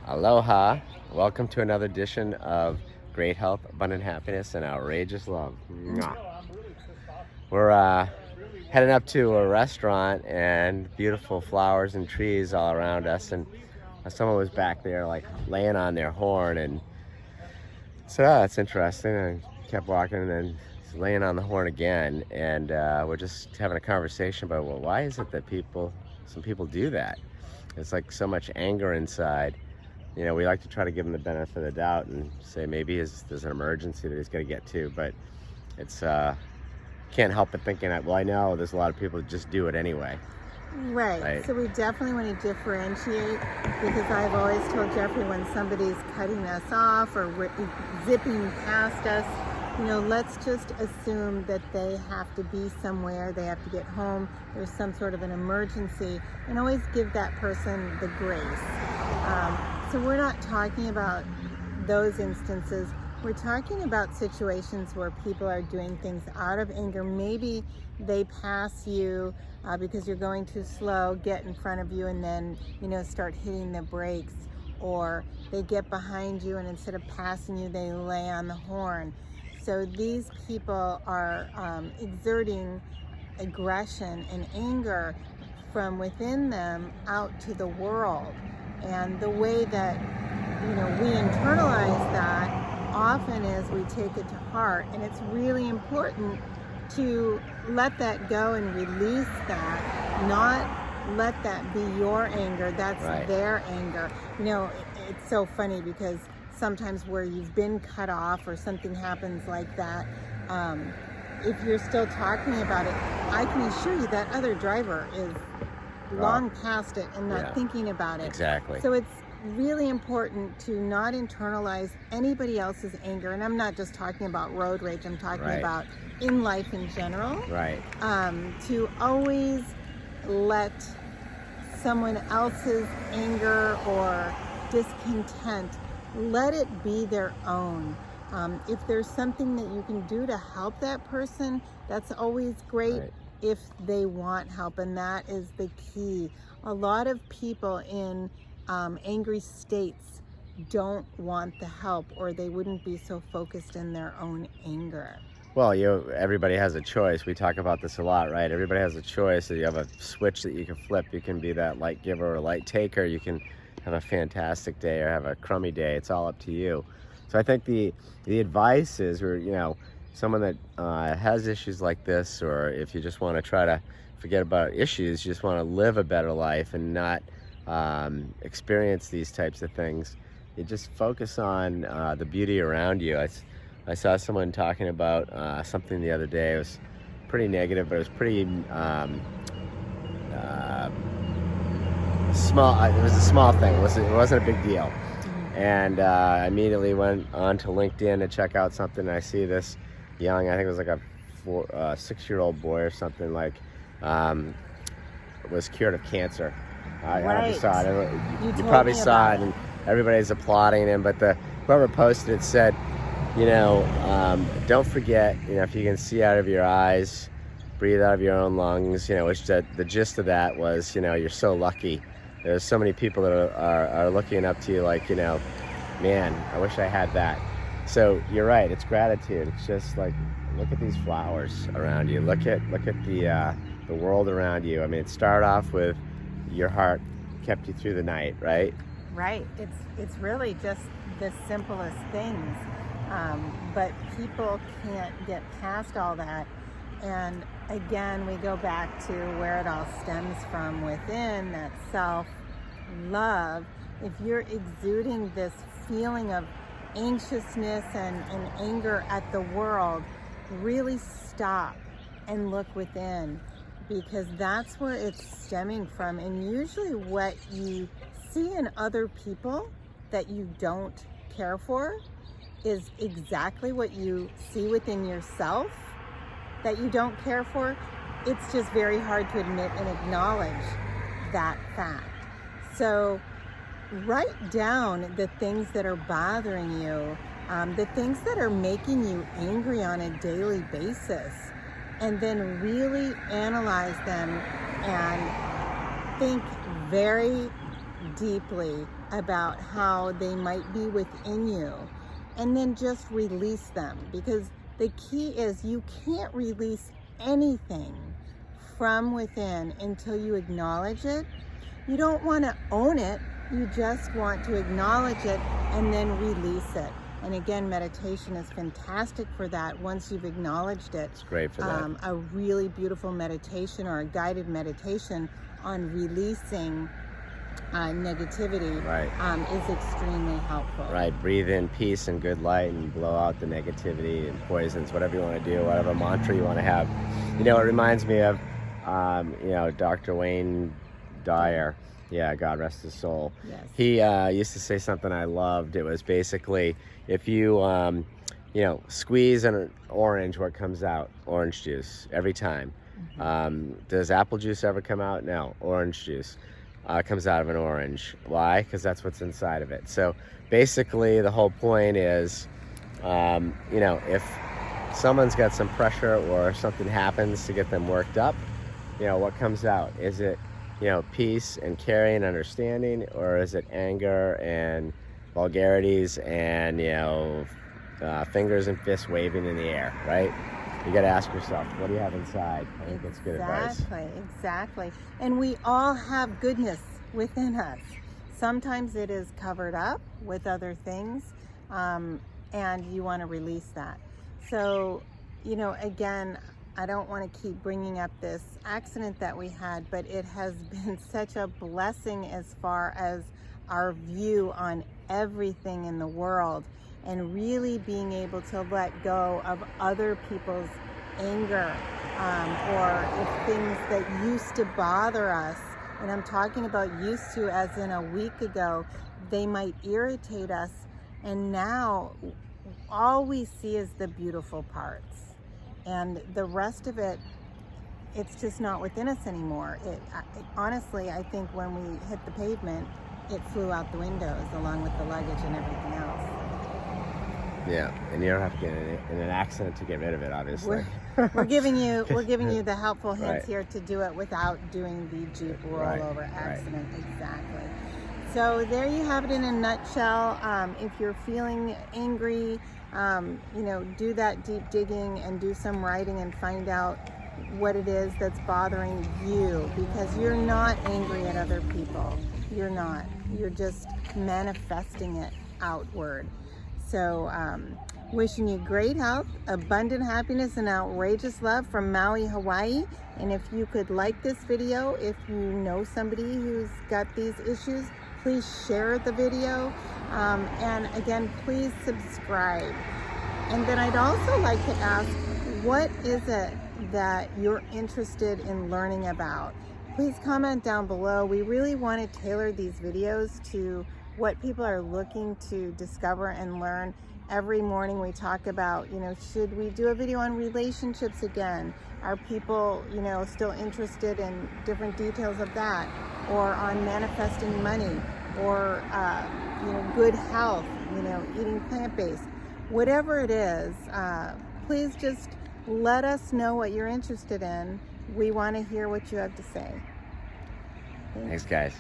Aloha. Welcome to another edition of Great Health, Abundant Happiness, and Outrageous Love. Mwah. We're heading up to a restaurant and beautiful flowers and trees all around us. And someone was back there, like laying on their horn. And so that's interesting. I kept walking and then he's laying on the horn again. And we're just having a conversation about, well, why is it that some people do that? It's like so much anger inside. You know, we like to try to give him the benefit of the doubt and say maybe there's an emergency that he's going to get to, but it's can't help but thinking that, well, I know there's a lot of people that just do it anyway. Right. So we definitely want to differentiate, because I've always told Jeffrey, when somebody's cutting us off or zipping past us, let's just assume that they have to be somewhere, they have to get home, there's some sort of an emergency, and always give that person the grace. So we're not talking about those instances. We're talking about situations where people are doing things out of anger. Maybe they pass you because you're going too slow, get in front of you, and then, start hitting the brakes. Or they get behind you, and instead of passing you, they lay on the horn. So these people are exerting aggression and anger from within them out to the world. And the way that, we internalize that often is we take it to heart. And it's really important to let that go and release that, not let that be your anger. That's right. Their anger. It's so funny because sometimes where you've been cut off or something happens like that, if you're still talking about it, I can assure you that other driver is long past it and not thinking about it. Exactly. So it's really important to not internalize anybody else's anger. And I'm not just talking about road rage, I'm talking about in life in general. Right. To always let someone else's anger or discontent, let it be their own. If there's something that you can do to help that person, that's always great. Right. If they want help, and that is the key. A lot of people in angry states don't want the help, or they wouldn't be so focused in their own anger. Well, everybody has a choice. We talk about this a lot, right? Everybody has a choice. You have a switch that you can flip. You can be that light giver or light taker. You can have a fantastic day or have a crummy day. It's all up to you. So I think the advice is, someone that has issues like this, or if you just want to try to forget about issues, you just want to live a better life and not experience these types of things, you just focus on the beauty around you. I saw someone talking about something the other day. It was pretty negative, but it was pretty small. It was a small thing. It wasn't a big deal. And I immediately went on to LinkedIn to check out something. And I see this young, I think it was like a 6-year-old boy or something, like was cured of cancer. I saw it. You probably saw it, and everybody's applauding him. But whoever posted it said, don't forget, if you can see out of your eyes, breathe out of your own lungs, which the gist of that was, you're so lucky. There's so many people that are looking up to you like, man, I wish I had that. So you're right, it's gratitude. It's just like, look at these flowers around you. Look at the world around you. I mean, it started off with your heart kept you through the night, right? Right. It's really just the simplest things. But people can't get past all that. And again, we go back to where it all stems from within, that self-love. If you're exuding this feeling of anxiousness and anger at the world, really stop and look within, because that's where it's stemming from. And usually what you see in other people that you don't care for is exactly what you see within yourself that you don't care for. It's just very hard to admit and acknowledge that fact. So write down the things that are bothering you, the things that are making you angry on a daily basis, and then really analyze them and think very deeply about how they might be within you, and then just release them, because the key is you can't release anything from within until you acknowledge it. You don't want to own it, you just want to acknowledge it and then release it. And again, meditation is fantastic for that. Once you've acknowledged it, It's great for that. a really beautiful meditation or a guided meditation on releasing negativity is extremely helpful. Right, breathe in peace and good light and blow out the negativity and poisons, whatever you want to do, whatever mantra you want to have. You know, it reminds me of, Dr. Wayne Dyer. Yeah, God rest his soul. Yes. He used to say something I loved. It was basically, if you, squeeze an orange, what comes out? Orange juice, every time. Does apple juice ever come out? No, orange juice comes out of an orange. Why? Because that's what's inside of it. So basically the whole point is, if someone's got some pressure or something happens to get them worked up, what comes out? Is it, peace and caring and understanding, or is it anger and vulgarities and, fingers and fists waving in the air, right? You got to ask yourself, what do you have inside? I think that's good advice. Exactly. And we all have goodness within us. Sometimes it is covered up with other things, and you want to release that. So, again, I don't want to keep bringing up this accident that we had, but it has been such a blessing as far as our view on everything in the world, and really being able to let go of other people's anger, or if things that used to bother us, and I'm talking about used to as in a week ago, they might irritate us, and now all we see is the beautiful parts. And the rest of it, it's just not within us anymore. Honestly, I think when we hit the pavement, it flew out the windows along with the luggage and everything else. Yeah, and you don't have to get in an accident to get rid of it, obviously. We're giving you the helpful hints here to do it without doing the Jeep rollover accident. Exactly. So there you have it in a nutshell. If you're feeling angry, do that deep digging and do some writing and find out what it is that's bothering you, because you're not angry at other people. You're not. You're just manifesting it outward. So wishing you great health, abundant happiness, and outrageous love from Maui, Hawaii. And if you could like this video, if you know somebody who's got these issues, please share the video. And again, please subscribe. And then I'd also like to ask, what is it that you're interested in learning about? Please comment down below. We really want to tailor these videos to what people are looking to discover and learn. Every morning we talk about, should we do a video on relationships again? Are people, still interested in different details of that? Or on manifesting money? Or, good health, eating plant-based? Whatever it is, please just let us know what you're interested in. We want to hear what you have to say. Thanks, guys.